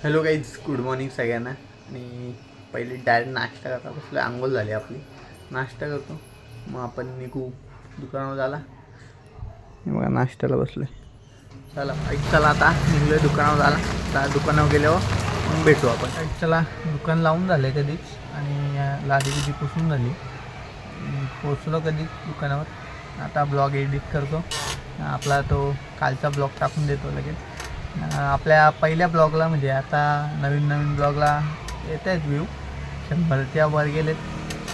Hello guys, good morning सगळ्यांना. आणि पहिले डायरेक्ट नाश्ता करता बसलो. आंघोळ झाली आपली, नाश्ता करतो मग आपण निघू दुकानावर झाला. बघा नाश्त्याला बसलो आहे. चला आता निघलो आहे दुकानावर झाला. आता दुकानावर गेल्यावर मग भेटू आपण. चला दुकान लावून झालं आहे कधीच आणि लादी बिदी पुसून झाली. पोचलो कधीच दुकानावर. आता ब्लॉग एडिट करतो आपला, तो कालचा ब्लॉग टाकून देतो लगेच. आपल्या पहिल्या ब्लॉगला म्हणजे आता नवीन ब्लॉगला येत आहेत व्ह्यू 100च्या वर गेलेत.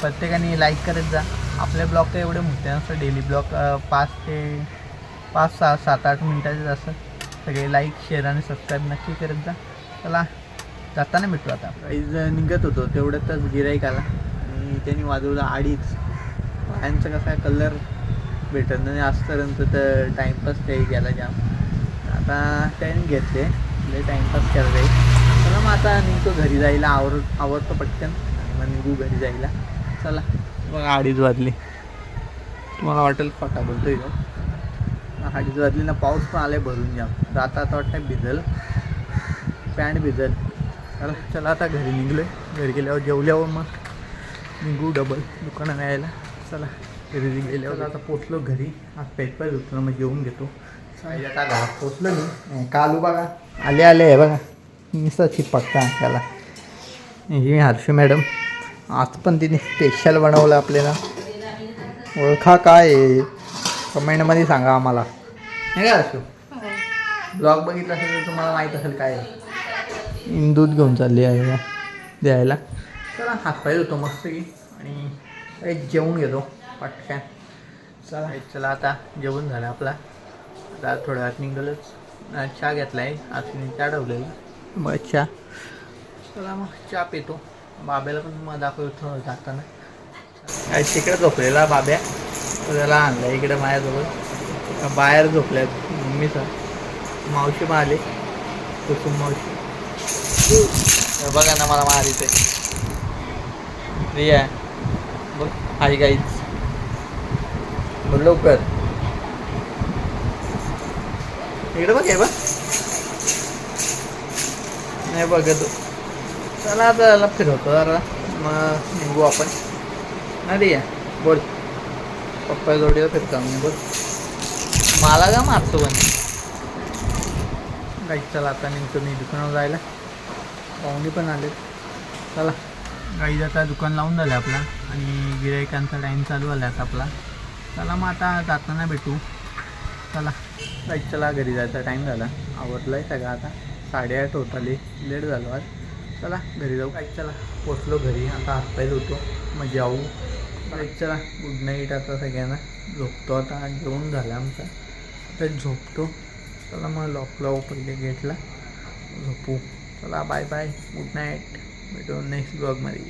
प्रत्येकाने लाईक करत जा. आपले ब्लॉग तर एवढे मोठे नसतं, डेली ब्लॉग 5-7-8 मिनटाचे असतं. सगळे लाईक शेअर आणि सबस्क्राईब नक्की करत जा. चला जाताना भेटू. आता निघत होतो तेवढ्यातच गिराईक आला आणि त्यांनी वाजवला 2:30. यांचं कसा कलर भेटत नाही आजपर्यंत, तर टाईमपास ते गेला जाम. आता त्याने घेतले लय टाईमपास करत आहे. चला मग आता निघतो घरी जायला. आवडतो पटकन आणि मग निघू घरी जायला. चला बघा 2:30 वाजले. तुम्हाला वाटेल फटा बोलतो इथं. 2:30 वाजली ना. पाऊस पण आले भरून जाम. जाता आता वाटतं भिजल, पॅन्ट भिजल. चला आता घरी निघलो आहे. घरी गेल्यावर जेवल्यावर मग निघू डबल दुकानात यायला. चला घरी गेल्यावर आता पोचलो घरी. आज पेपर होतो मग जेवून घेतो. आता घरात पोचलो मी. कालू बघा आले बघा नुसतं चिपकता त्याला. ही हर्षू मॅडम आज पण तिने स्पेशल बनवलं आपल्याला. ओळखा काय कमेंटमध्ये सांगा आम्हाला, नाही का हर्षू? ब्लॉग बघितला असेल तर तुम्हाला माहीत असेल काय. दूध घेऊन चालली आहे द्यायला. चला हातपाय धुतो मस्त की आणि जेवून घेतो पटकन. चला आता जेवण झालं आपला. आता थोड्या वेळात निघालच. चहा घेतला आहे आज मी, चहा ठेवलेला मग चहा. चला मग चहा पितो. बाब्याला पण मग दाखवतो जाताना. तिकडे झोपलेला बाब्या, त्याला आणला इकडे माझ्याजवळ. बाहेर झोपल्यात मम्मीचा. मावशी पण आले, कुसुम मावशी. बघा ना मला मारिते रिया. बघ हाय गाईज, बोल लवकर इकडे बघ. आहे बघ नाही बघतो. चला आता याला फिरवतो जरा मग निघू आपण. नाही या बोल पप्पा जोडीला फिरतो मी. बोल मला का मारतो पण गाईच. चला आता निघतो मी दुकानावर जायला. पाहुणे पण आले. चला गाईज आता दुकान लावून झालं आपला आणि गिरायकांचा टाईम चालू आला आता आपला. चला मग आता जाताना भेटू. चला गाईज चला घरी जायचा टाईम झाला. आवडलं आहे सगळं. आता 8:30 होत आले, लेट झालो आज. चला घरी जाऊ. गाईज चला पोचलो घरी. आता हातपाय धुतो मग जाऊ. गाईज चला गुड नाईट आता सगळ्यांना. झोपतो आता. जेवण झालं आमचं, आता झोपतो. चला मग लॉक लावू पहिले गेटला, झोपू. चला बाय बाय, गुड नाईट. भेटू नेक्स्ट ब्लॉगमध्ये.